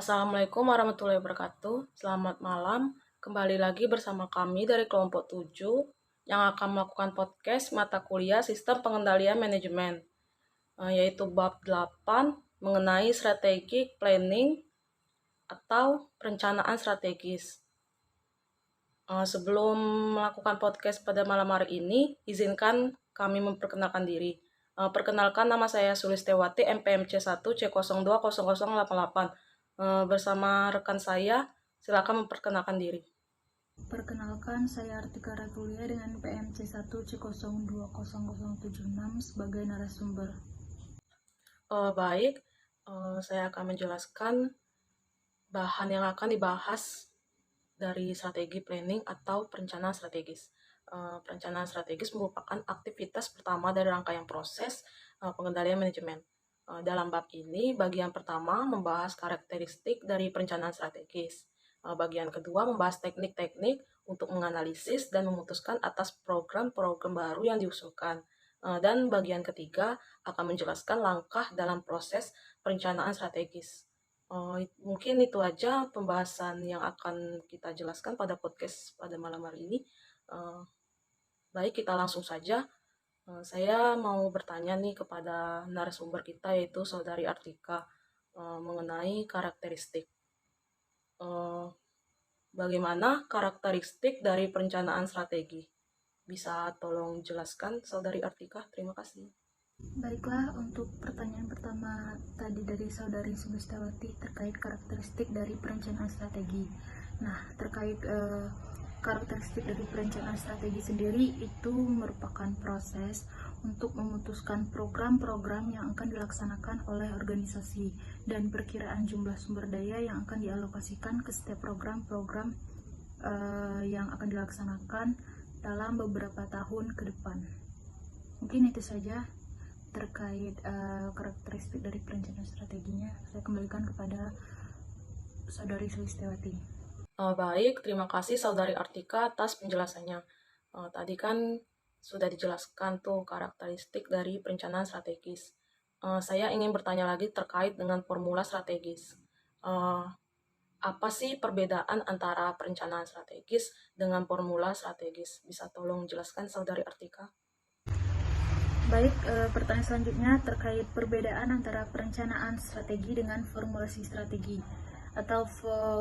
Assalamualaikum warahmatullahi wabarakatuh. Selamat malam. Kembali lagi bersama kami dari kelompok 7 yang akan melakukan podcast mata kuliah Sistem Pengendalian Manajemen, yaitu bab 8 mengenai strategi planning atau perencanaan strategis. Sebelum melakukan podcast pada malam hari ini, izinkan kami memperkenalkan diri. Perkenalkan, nama saya Sulistewati, MPMC 1 C020088. Bersama rekan saya, silakan memperkenalkan diri. Perkenalkan, saya Artika Ratulia dengan PMC 1 C020076 sebagai narasumber. Baik, saya akan menjelaskan bahan yang akan dibahas dari strategi planning atau perencanaan strategis. Perencanaan strategis merupakan aktivitas pertama dari rangkaian proses pengendalian manajemen. Dalam bab ini, bagian pertama membahas karakteristik dari perencanaan strategis. Bagian kedua membahas teknik-teknik untuk menganalisis dan memutuskan atas program-program baru yang diusulkan. Dan bagian ketiga akan menjelaskan langkah dalam proses perencanaan strategis. Mungkin itu aja pembahasan yang akan kita jelaskan pada podcast pada malam hari ini. Baik, kita langsung saja. Saya mau bertanya nih kepada narasumber kita, yaitu Saudari Artika, mengenai karakteristik. Bagaimana karakteristik dari perencanaan strategi? Bisa tolong jelaskan, Saudari Artika? Terima kasih. Baiklah, untuk pertanyaan pertama tadi dari Saudari Sulistewati terkait karakteristik dari perencanaan strategi. Nah, terkait karakteristik dari perencanaan strategi sendiri itu merupakan proses untuk memutuskan program-program yang akan dilaksanakan oleh organisasi dan perkiraan jumlah sumber daya yang akan dialokasikan ke setiap program-program yang akan dilaksanakan dalam beberapa tahun ke depan. Mungkin itu saja terkait karakteristik dari perencanaan strateginya. Saya kembalikan kepada Saudari Sulistewati. Baik, terima kasih Saudari Artika atas penjelasannya. Tadi kan sudah dijelaskan tuh karakteristik dari perencanaan strategis. Saya ingin bertanya lagi terkait dengan formula strategis. Apa sih perbedaan antara perencanaan strategis dengan formula strategis? Bisa tolong jelaskan Saudari Artika? Baik, pertanyaan selanjutnya terkait perbedaan antara perencanaan strategi dengan formulasi strategi atau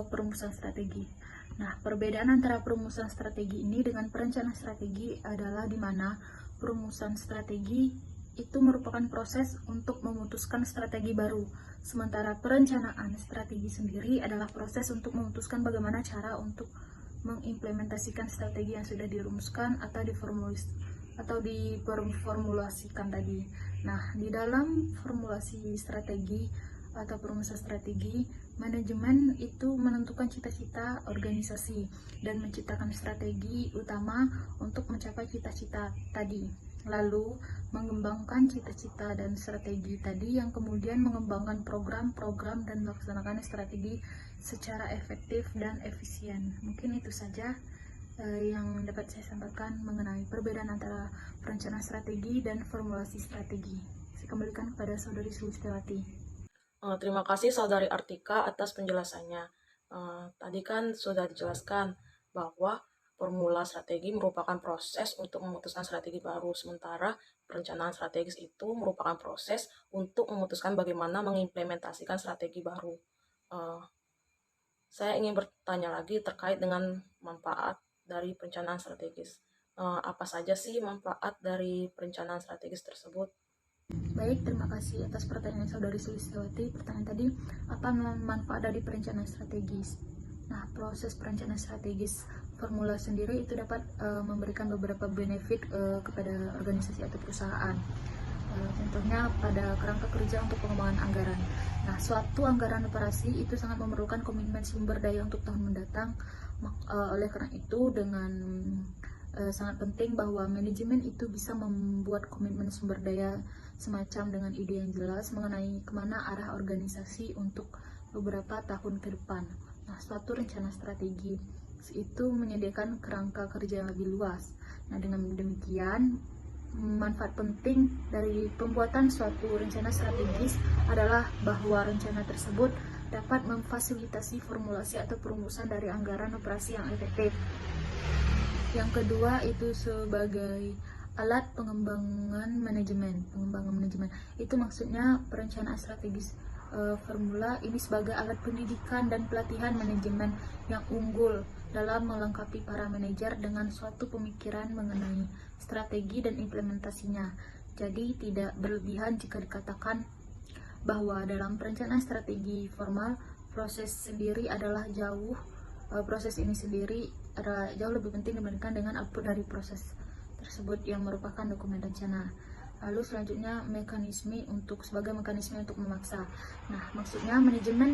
perumusan strategi. Nah, perbedaan antara perumusan strategi ini dengan perencanaan strategi adalah di mana perumusan strategi itu merupakan proses untuk memutuskan strategi baru, sementara perencanaan strategi sendiri adalah proses untuk memutuskan bagaimana cara untuk mengimplementasikan strategi yang sudah dirumuskan atau diformulasikan tadi. Nah, di dalam formulasi strategi atau perumusan strategi, manajemen itu menentukan cita-cita organisasi dan menciptakan strategi utama untuk mencapai cita-cita tadi. Lalu, mengembangkan cita-cita dan strategi tadi yang kemudian mengembangkan program-program dan melaksanakan strategi secara efektif dan efisien. Mungkin itu saja yang dapat saya sampaikan mengenai perbedaan antara perencanaan strategi dan formulasi strategi. Saya kembalikan kepada Saudari Sulistewati. Terima kasih Saudari Artika atas penjelasannya. Tadi kan sudah dijelaskan bahwa formula strategi merupakan proses untuk memutuskan strategi baru, sementara perencanaan strategis itu merupakan proses untuk memutuskan bagaimana mengimplementasikan strategi baru. Saya ingin bertanya lagi terkait dengan manfaat dari perencanaan strategis. Apa saja sih manfaat dari perencanaan strategis tersebut? Baik, terima kasih atas pertanyaan Saudari Sulistewati. Pertanyaan tadi, apa manfaat dari perencanaan strategis? Nah, proses perencanaan strategis formula sendiri itu dapat memberikan beberapa benefit kepada organisasi atau perusahaan. Contohnya pada kerangka kerja untuk pengembangan anggaran. Nah, suatu anggaran operasi itu sangat memerlukan komitmen sumber daya untuk tahun mendatang. Oleh karena itu, dengan sangat penting bahwa manajemen itu bisa membuat komitmen sumber daya semacam dengan ide yang jelas mengenai kemana arah organisasi untuk beberapa tahun ke depan. Nah, suatu rencana strategi itu menyediakan kerangka kerja yang lebih luas. Nah, dengan demikian, manfaat penting dari pembuatan suatu rencana strategis adalah bahwa rencana tersebut dapat memfasilitasi formulasi atau perumusan dari anggaran operasi yang efektif. Yang kedua itu sebagai alat pengembangan manajemen. Itu maksudnya perencanaan strategis formula ini sebagai alat pendidikan dan pelatihan manajemen yang unggul dalam melengkapi para manajer dengan suatu pemikiran mengenai strategi dan implementasinya. Jadi tidak berlebihan jika dikatakan bahwa dalam perencanaan strategi formal proses ini sendiri adalah jauh lebih penting dibandingkan dengan output dari proses tersebut yang merupakan dokumen rencana. Lalu selanjutnya sebagai mekanisme untuk memaksa. Nah, maksudnya manajemen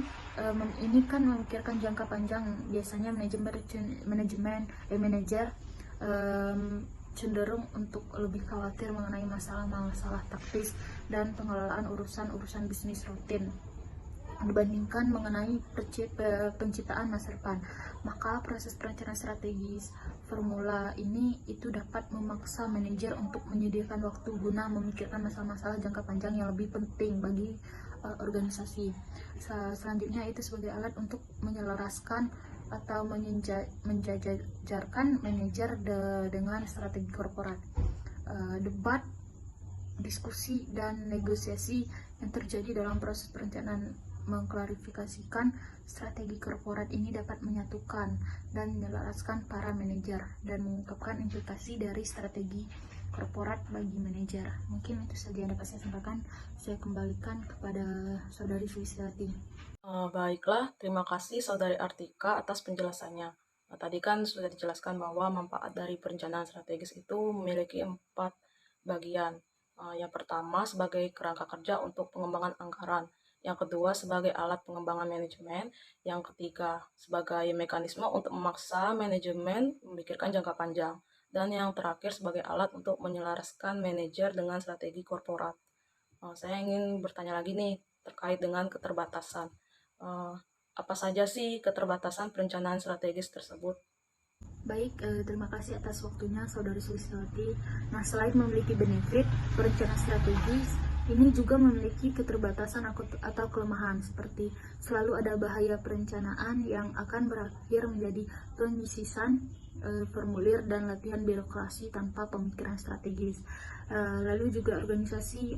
ini kan memikirkan jangka panjang. Biasanya manajer cenderung untuk lebih khawatir mengenai masalah-masalah taktis dan pengelolaan urusan bisnis rutin dibandingkan mengenai penciptaan masa depan. Maka proses perencanaan strategis formula ini itu dapat memaksa manajer untuk menyediakan waktu guna memikirkan masalah-masalah jangka panjang yang lebih penting bagi organisasi. Selanjutnya itu sebagai alat untuk menyelaraskan atau menjajarkan manajer dengan strategi korporat. Debat, diskusi, dan negosiasi yang terjadi dalam proses perencanaan mengklarifikasikan strategi korporat ini dapat menyatukan dan menyelaraskan para manajer dan mengungkapkan implikasi dari strategi korporat bagi manajer. Mungkin itu saja yang dapat saya sampaikan. Saya kembalikan kepada Saudari Sulistiawati. Baiklah, terima kasih Saudari Artika atas penjelasannya. Tadi kan sudah dijelaskan bahwa manfaat dari perencanaan strategis itu memiliki 4 bagian. Yang pertama sebagai kerangka kerja untuk pengembangan anggaran. Yang kedua sebagai alat pengembangan manajemen. Yang ketiga sebagai mekanisme untuk memaksa manajemen memikirkan jangka panjang. Dan yang terakhir sebagai alat untuk menyelaraskan manajer dengan strategi korporat. Saya ingin bertanya lagi nih terkait dengan keterbatasan. Apa saja sih keterbatasan perencanaan strategis tersebut? Baik, terima kasih atas waktunya Saudari Sulistiawati. Nah, selain memiliki benefit, perencanaan strategis ini juga memiliki keterbatasan atau kelemahan, seperti selalu ada bahaya perencanaan yang akan berakhir menjadi penyisisan formulir dan latihan birokrasi tanpa pemikiran strategis. Lalu juga organisasi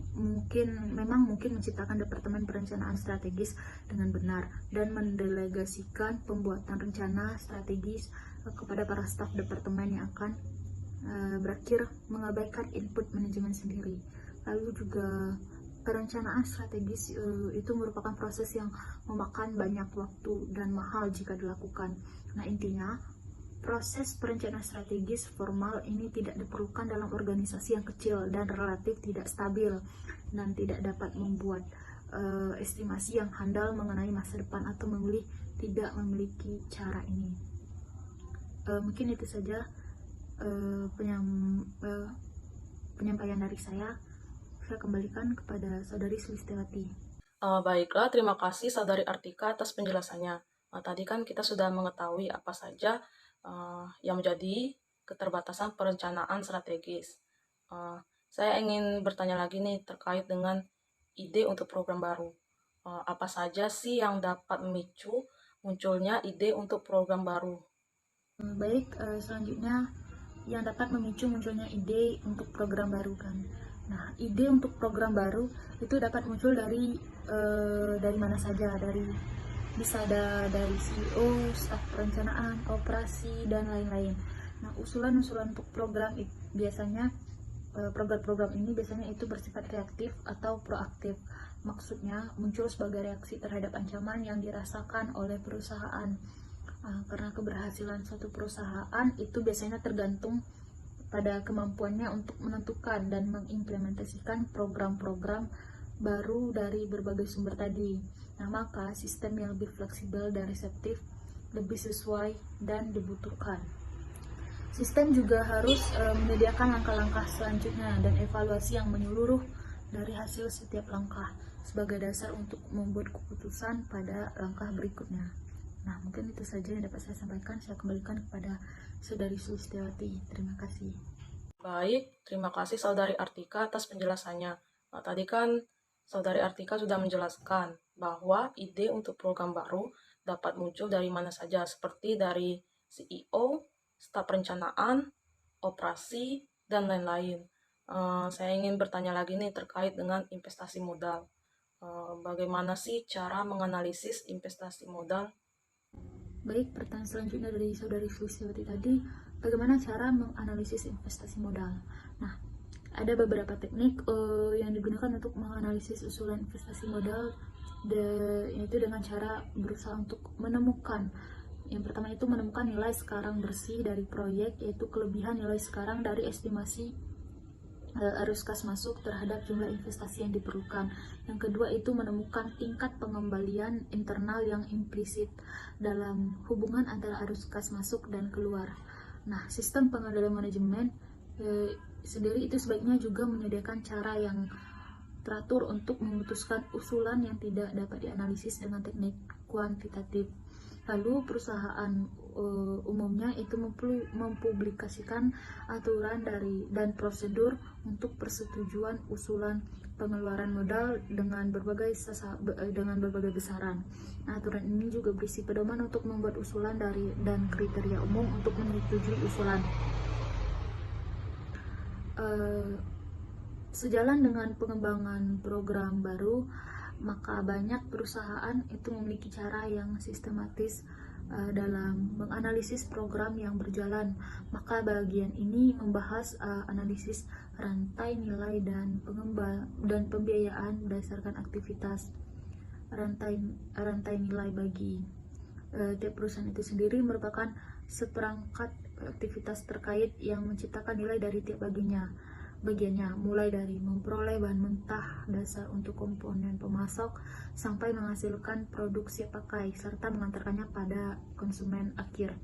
memang mungkin menciptakan departemen perencanaan strategis dengan benar dan mendelegasikan pembuatan rencana strategis kepada para staf departemen yang akan berakhir mengabaikan input manajemen sendiri. Lalu juga perencanaan strategis itu merupakan proses yang memakan banyak waktu dan mahal jika dilakukan. Nah, intinya proses perencanaan strategis formal ini tidak diperlukan dalam organisasi yang kecil dan relatif tidak stabil dan tidak dapat membuat estimasi yang handal mengenai masa depan atau tidak memiliki cara ini. Mungkin itu saja penyampaian dari saya. Saya kembalikan kepada Saudari Sulistiawati. Baiklah, terima kasih Saudari Artika atas penjelasannya. Tadi kan kita sudah mengetahui apa saja yang menjadi keterbatasan perencanaan strategis. Saya ingin bertanya lagi nih terkait dengan ide untuk program baru. Apa saja sih yang dapat memicu munculnya ide untuk program baru? Baik, selanjutnya yang dapat memicu munculnya ide untuk program baru kan. Nah, ide untuk program baru itu dapat muncul dari mana saja, bisa dari CEO, staf perencanaan, operasi, dan lain-lain. Nah, usulan-usulan untuk biasanya program-program ini biasanya itu bersifat reaktif atau proaktif. Maksudnya muncul sebagai reaksi terhadap ancaman yang dirasakan oleh perusahaan. Karena keberhasilan suatu perusahaan itu biasanya tergantung pada kemampuannya untuk menentukan dan mengimplementasikan program-program baru dari berbagai sumber tadi. Nah, maka sistem yang lebih fleksibel dan reseptif lebih sesuai dan dibutuhkan. Sistem juga harus menyediakan langkah-langkah selanjutnya dan evaluasi yang menyeluruh dari hasil setiap langkah sebagai dasar untuk membuat keputusan pada langkah berikutnya. Nah, mungkin itu saja yang dapat saya sampaikan. Saya kembalikan kepada Saudari Sulistiawati. Terima kasih. Baik, terima kasih Saudari Artika atas penjelasannya. Tadi kan Saudari Artika sudah menjelaskan bahwa ide untuk program baru dapat muncul dari mana saja, seperti dari CEO, staf perencanaan, operasi, dan lain-lain. Saya ingin bertanya lagi nih terkait dengan investasi modal. Bagaimana sih cara menganalisis investasi modal? Baik, pertanyaan selanjutnya dari Saudari Sulistiawati tadi, bagaimana cara menganalisis investasi modal? Nah, ada beberapa teknik yang digunakan untuk menganalisis usulan investasi modal, yaitu dengan cara berusaha untuk menemukan. Yang pertama itu menemukan nilai sekarang bersih dari proyek, yaitu kelebihan nilai sekarang dari estimasi arus kas masuk terhadap jumlah investasi yang diperlukan. Yang kedua itu menemukan tingkat pengembalian internal yang implisit dalam hubungan antara arus kas masuk dan keluar. Nah, sistem pengendalian manajemen sendiri itu sebaiknya juga menyediakan cara yang teratur untuk memutuskan usulan yang tidak dapat dianalisis dengan teknik kuantitatif. Lalu perusahaan umumnya itu mempublikasikan aturan dan prosedur untuk persetujuan usulan pengeluaran modal dengan berbagai besaran. Nah, aturan ini juga berisi pedoman untuk membuat usulan dan kriteria umum untuk menyetujui usulan. Sejalan dengan pengembangan program baru, maka banyak perusahaan itu memiliki cara yang sistematis dalam menganalisis program yang berjalan. Maka bagian ini membahas analisis rantai nilai dan pembiayaan berdasarkan aktivitas rantai nilai bagi tiap perusahaan itu sendiri merupakan seperangkat aktivitas terkait yang menciptakan nilai dari tiap bagiannya, mulai dari memperoleh bahan mentah dasar untuk komponen pemasok sampai menghasilkan produk siap pakai serta mengantarkannya pada konsumen akhir.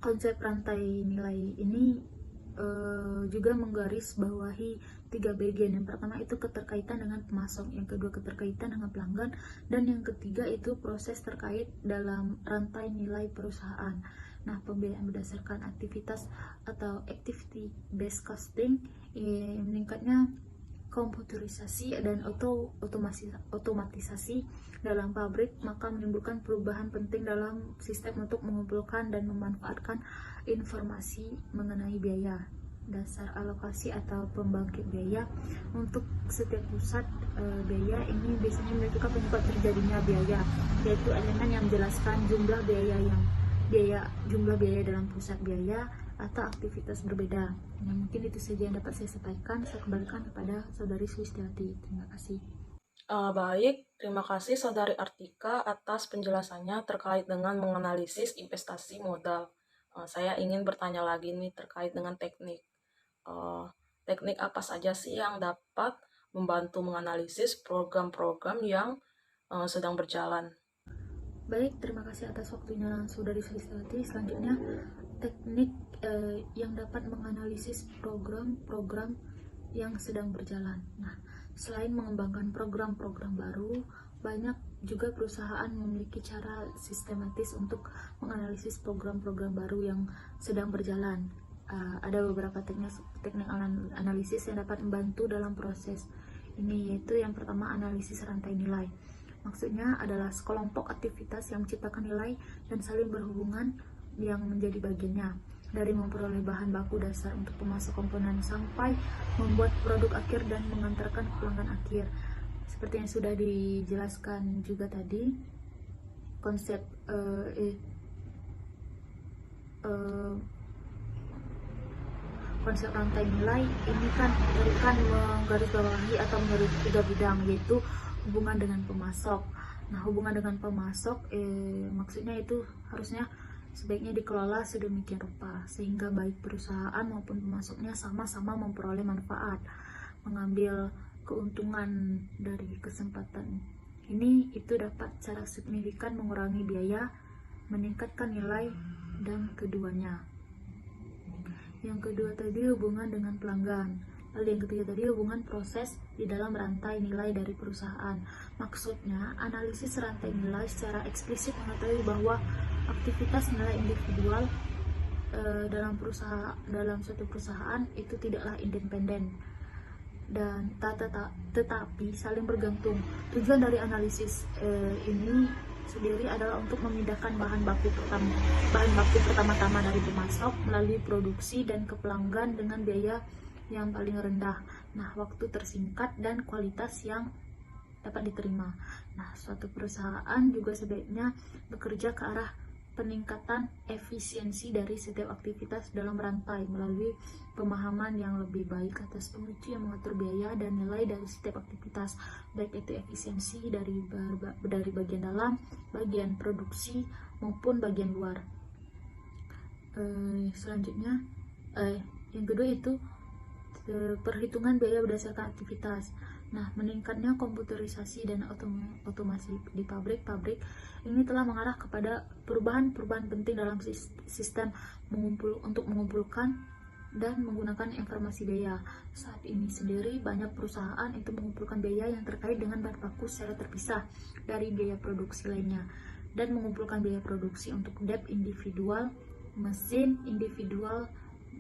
Konsep rantai nilai ini juga menggarisbawahi 3 bagian. Yang pertama itu keterkaitan dengan pemasok, yang kedua keterkaitan dengan pelanggan, dan yang ketiga itu proses terkait dalam rantai nilai perusahaan. Nah, pembiayaan berdasarkan aktivitas atau activity based costing meningkatnya komputerisasi dan otomatisasi dalam pabrik, maka menimbulkan perubahan penting dalam sistem untuk mengumpulkan dan memanfaatkan informasi mengenai biaya dasar alokasi atau pembangkit biaya. Untuk setiap pusat biaya ini biasanya menentukan penyebab terjadinya biaya, yaitu elemen yang menjelaskan jumlah biaya dalam pusat biaya atau aktivitas berbeda. Nah, mungkin itu saja yang dapat saya sampaikan. Saya kembalikan kepada Saudari Sulistiawati. Terima kasih. Baik, terima kasih Saudari Artika atas penjelasannya terkait dengan menganalisis investasi modal. Saya ingin bertanya lagi nih terkait dengan teknik. Teknik apa saja sih yang dapat membantu menganalisis program-program yang sedang berjalan? Baik, terima kasih atas waktunya Saudari Sulistiawati. Selanjutnya, teknik yang dapat menganalisis program-program yang sedang berjalan. Nah, selain mengembangkan program-program baru, banyak juga perusahaan memiliki cara sistematis untuk menganalisis program-program baru yang sedang berjalan. Ada beberapa teknik analisis yang dapat membantu dalam proses ini, yaitu yang pertama analisis rantai nilai. Maksudnya adalah sekelompok aktivitas yang menciptakan nilai dan saling berhubungan yang menjadi bagiannya, dari memperoleh bahan baku dasar untuk pemasok komponen sampai membuat produk akhir dan mengantarkan ke pelanggan akhir. Seperti yang sudah dijelaskan juga tadi, konsep konsep rantai nilai ini kan menggarisbawahi atau mengatur 3 bidang, yaitu hubungan dengan pemasok. Nah, hubungan dengan pemasok maksudnya itu harusnya sebaiknya dikelola sedemikian rupa sehingga baik perusahaan maupun pemasoknya sama-sama memperoleh manfaat, mengambil keuntungan dari kesempatan ini. Itu dapat secara signifikan mengurangi biaya, meningkatkan nilai, dan keduanya. Yang kedua tadi hubungan dengan pelanggan. Lalu yang ketiga tadi hubungan proses di dalam rantai nilai dari perusahaan. Maksudnya, analisis rantai nilai secara eksplisit mengetahui bahwa aktivitas nilai individual dalam suatu perusahaan itu tidaklah independen. dan tetapi saling bergantung. Tujuan dari analisis ini sendiri adalah untuk memindahkan bahan baku pertama-tama dari pemasok melalui produksi dan ke pelanggan dengan biaya yang paling rendah. Nah, waktu tersingkat dan kualitas yang dapat diterima. Nah, suatu perusahaan juga sebaiknya bekerja ke arah peningkatan efisiensi dari setiap aktivitas dalam rantai melalui pemahaman yang lebih baik atas pemicu yang mengatur biaya dan nilai dari setiap aktivitas, baik itu efisiensi dari bagian dalam, bagian produksi maupun bagian luar. Selanjutnya, yang kedua itu perhitungan biaya berdasarkan aktivitas. Nah, meningkatnya komputerisasi dan otomasi di pabrik-pabrik ini telah mengarah kepada perubahan-perubahan penting dalam sistem untuk mengumpulkan dan menggunakan informasi biaya. Saat ini sendiri banyak perusahaan itu mengumpulkan biaya yang terkait dengan bahan baku secara terpisah dari biaya produksi lainnya dan mengumpulkan biaya produksi untuk dep individual, mesin individual.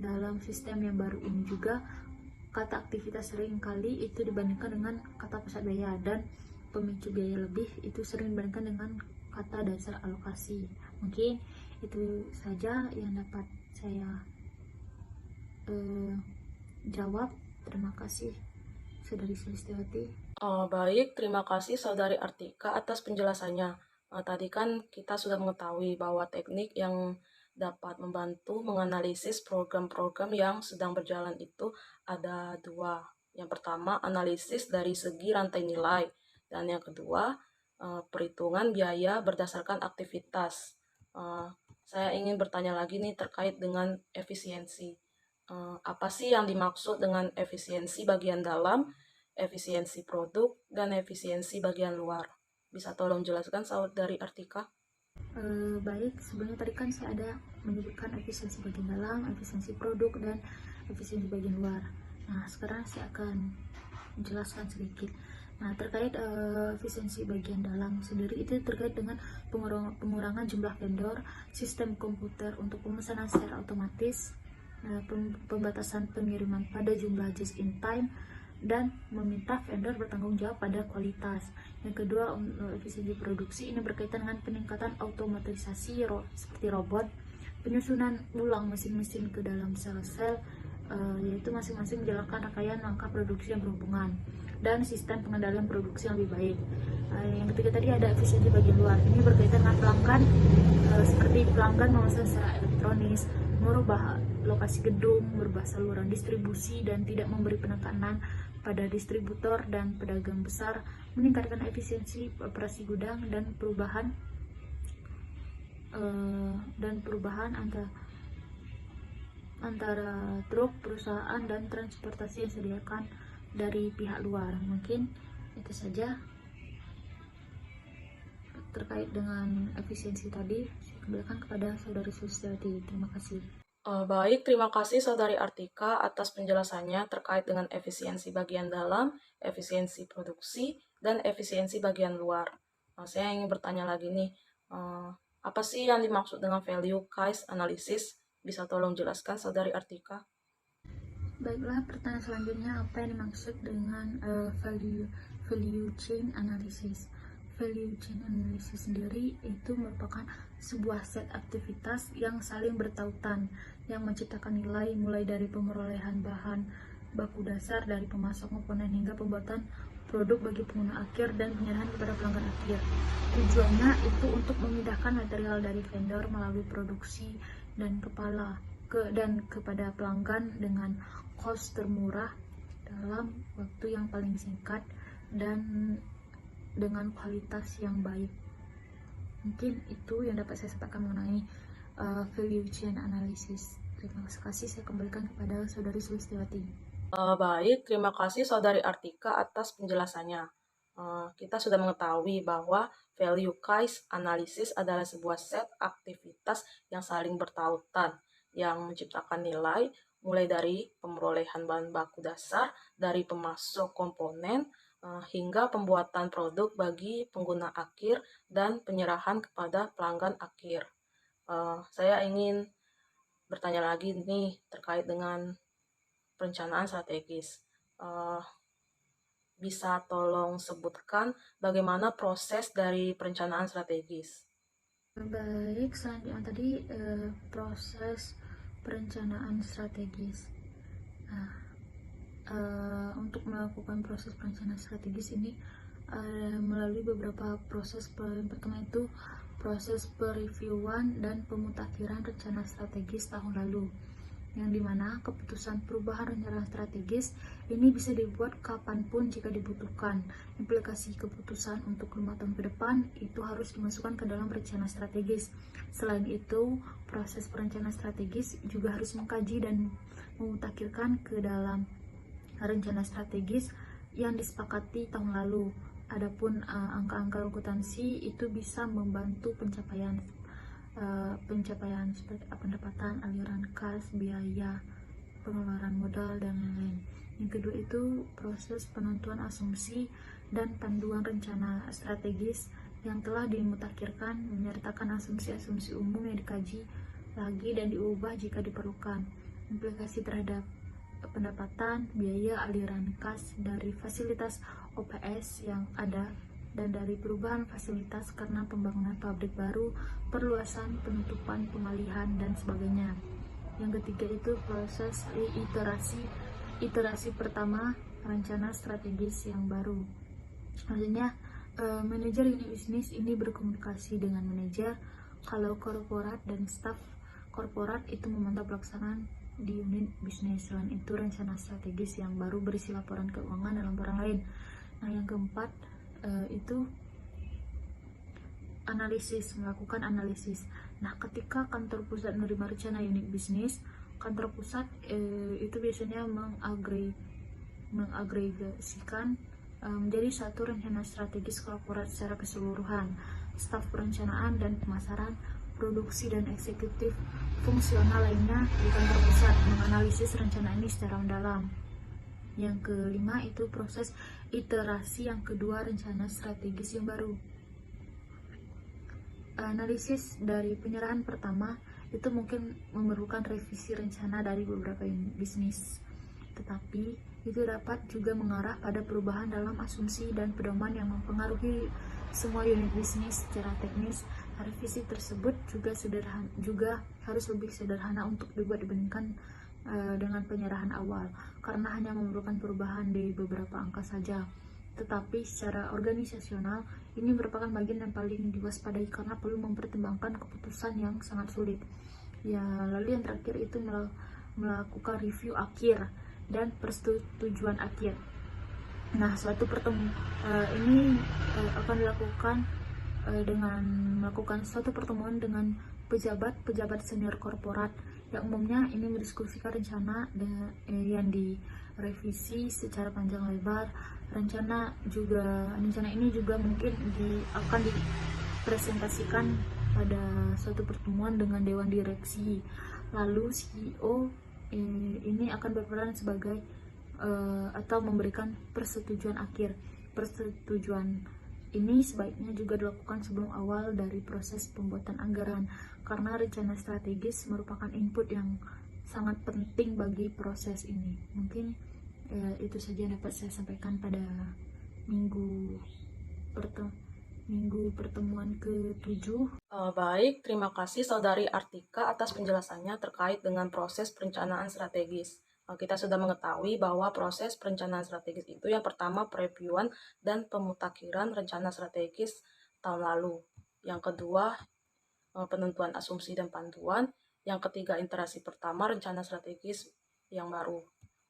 Dalam sistem yang baru ini juga kata aktivitas sering kali itu dibandingkan dengan kata pusat biaya, dan pemicu biaya lebih itu sering dibandingkan dengan kata dasar alokasi. Mungkin itu saja yang dapat saya jawab. Terima kasih, Saudari Sulistiawati. Baik, terima kasih Saudari Artika atas penjelasannya. Tadi kan kita sudah mengetahui bahwa teknik yang dapat membantu menganalisis program-program yang sedang berjalan itu ada dua. Yang pertama, analisis dari segi rantai nilai. Dan yang kedua, perhitungan biaya berdasarkan aktivitas. Saya ingin bertanya lagi nih terkait dengan efisiensi. Apa sih yang dimaksud dengan efisiensi bagian dalam, efisiensi produk, dan efisiensi bagian luar? Bisa tolong jelaskan Saudari Artika? Baik, sebelumnya tadi kan saya ada menyebutkan efisiensi bagian dalam, efisiensi produk, dan efisiensi bagian luar. Nah, sekarang saya akan menjelaskan sedikit. Nah, terkait efisiensi bagian dalam sendiri itu terkait dengan pengurangan jumlah vendor, sistem komputer untuk pemesanan secara otomatis, pembatasan pengiriman pada jumlah just in time, dan meminta vendor bertanggung jawab pada kualitas. Yang kedua, efisiensi produksi ini berkaitan dengan peningkatan automatisasi seperti robot, penyusunan ulang mesin-mesin ke dalam sel-sel, yaitu masing-masing menjalankan rangkaian langkah produksi yang berhubungan, dan sistem pengendalian produksi yang lebih baik. Yang ketiga tadi ada efisiensi bagian luar. Ini berkaitan dengan pelanggan, seperti pelanggan memesan secara elektronis, merubah lokasi gedung, merubah saluran distribusi, dan tidak memberi penekanan pada distributor dan pedagang besar, meningkatkan efisiensi operasi gudang, dan perubahan antara truk perusahaan dan transportasi yang disediakan dari pihak luar. Mungkin itu saja terkait dengan efisiensi tadi. Saya kembalikan kepada Saudari Sulistiawati. Terima kasih. Baik, terima kasih Saudari Artika atas penjelasannya terkait dengan efisiensi bagian dalam, efisiensi produksi, dan efisiensi bagian luar. Saya ingin bertanya lagi nih, apa sih yang dimaksud dengan value case analysis? Bisa tolong jelaskan Saudari Artika? Baiklah, pertanyaan selanjutnya, apa yang dimaksud dengan value chain analysis? Value chain analysis sendiri itu merupakan sebuah set aktivitas yang saling bertautan yang menciptakan nilai, mulai dari pemerolehan bahan baku dasar dari pemasok komponen hingga pembuatan produk bagi pengguna akhir dan penyerahan kepada pelanggan akhir. Tujuannya itu untuk memindahkan material dari vendor melalui produksi dan kepada pelanggan dengan cost termurah dalam waktu yang paling singkat dan dengan kualitas yang baik. Mungkin itu yang dapat saya sampaikan mengenai value chain analysis. Terima kasih, saya kembalikan kepada Saudari Sulistiawati. Baik, terima kasih Saudari Artika atas penjelasannya. Kita sudah mengetahui bahwa value case analysis adalah sebuah set aktivitas yang saling bertautan, yang menciptakan nilai mulai dari pemerolehan bahan baku dasar, dari pemasok komponen, hingga pembuatan produk bagi pengguna akhir dan penyerahan kepada pelanggan akhir. Saya ingin bertanya lagi nih terkait dengan perencanaan strategis. bisa tolong sebutkan bagaimana proses dari perencanaan strategis? Baik, selanjutnya tadi proses perencanaan strategis. Nah, untuk melakukan proses perencanaan strategis ini melalui beberapa proses. Yang pertama itu proses pereviewan dan pemutakhiran rencana strategis tahun lalu, yang dimana keputusan perubahan rencana strategis ini bisa dibuat kapanpun jika dibutuhkan. Implikasi keputusan untuk 5 tahun ke depan itu harus dimasukkan ke dalam rencana strategis. Selain itu, proses perencanaan strategis juga harus mengkaji dan memutakhirkan ke dalam rencana strategis yang disepakati tahun lalu. Adapun angka-angka akuntansi itu bisa membantu pencapaian seperti pendapatan, aliran kas, biaya, pengeluaran modal, dan lain-lain. Yang kedua itu proses penentuan asumsi dan panduan rencana strategis yang telah dimutakhirkan, menyertakan asumsi-asumsi umum yang dikaji lagi dan diubah jika diperlukan. Implikasi terhadap pendapatan, biaya, aliran kas dari fasilitas OPS yang ada dan dari perubahan fasilitas karena pembangunan pabrik baru, perluasan, penutupan, pengalihan, dan sebagainya. Yang ketiga itu proses iterasi pertama rencana strategis yang baru. Artinya manajer unit bisnis ini berkomunikasi dengan manajer. Kalau korporat dan staf korporat itu memantau pelaksanaan di unit bisnis. Selain itu rencana strategis yang baru berisi laporan keuangan dan laporan lain. Nah, yang keempat itu melakukan analisis. Nah, ketika kantor pusat menerima rencana unit bisnis, kantor pusat itu biasanya mengagregasikan menjadi satu rencana strategis korporat secara keseluruhan. Staf perencanaan dan pemasaran, produksi, dan eksekutif fungsional lainnya di kantor pusat menganalisis rencana ini secara mendalam. Yang kelima itu proses iterasi yang kedua rencana strategis yang baru. Analisis dari penyerahan pertama itu mungkin memerlukan revisi rencana dari beberapa bisnis, tetapi itu dapat juga mengarah pada perubahan dalam asumsi dan pedoman yang mempengaruhi semua unit bisnis secara teknis. Revisi tersebut juga harus lebih sederhana untuk dibuat dibandingkan dengan penyerahan awal, karena hanya memerlukan perubahan di beberapa angka saja. Tetapi secara organisasional ini merupakan bagian yang paling diwaspadai karena perlu mempertimbangkan keputusan yang sangat sulit. Ya, lalu yang terakhir itu melakukan review akhir dan persetujuan akhir. Nah, suatu pertemuan ini akan dilakukan dengan melakukan suatu pertemuan dengan pejabat senior korporat yang umumnya ini mendiskusikan rencana yang direvisi secara panjang lebar. Rencana ini juga mungkin akan dipresentasikan pada suatu pertemuan dengan dewan direksi. Lalu CEO ini akan berperan sebagai atau memberikan persetujuan akhir. Persetujuan ini sebaiknya juga dilakukan sebelum awal dari proses pembuatan anggaran, karena rencana strategis merupakan input yang sangat penting bagi proses ini. Mungkin itu saja yang dapat saya sampaikan pada minggu pertemuan ke-7. Baik, terima kasih Saudari Artika atas penjelasannya terkait dengan proses perencanaan strategis. Kita sudah mengetahui bahwa proses perencanaan strategis itu yang pertama previewan dan pemutakhiran rencana strategis tahun lalu. Yang kedua, penentuan asumsi dan panduan. Yang ketiga, iterasi pertama rencana strategis yang baru.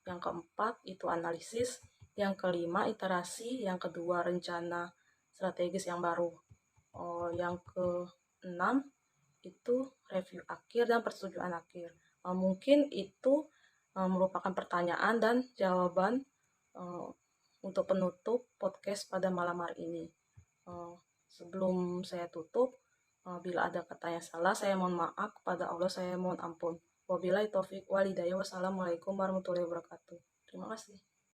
Yang keempat, itu analisis. Yang kelima, iterasi. Yang kedua, rencana strategis yang baru. Yang keenam, itu review akhir dan persetujuan akhir. Mungkin itu merupakan pertanyaan dan jawaban untuk penutup podcast pada malam hari ini. Sebelum saya tutup, bila ada kata yang salah, saya mohon maaf. Kepada Allah, saya mohon ampun. Wabillahi taufiq walhidayah. Wassalamualaikum warahmatullahi wabarakatuh. Terima kasih.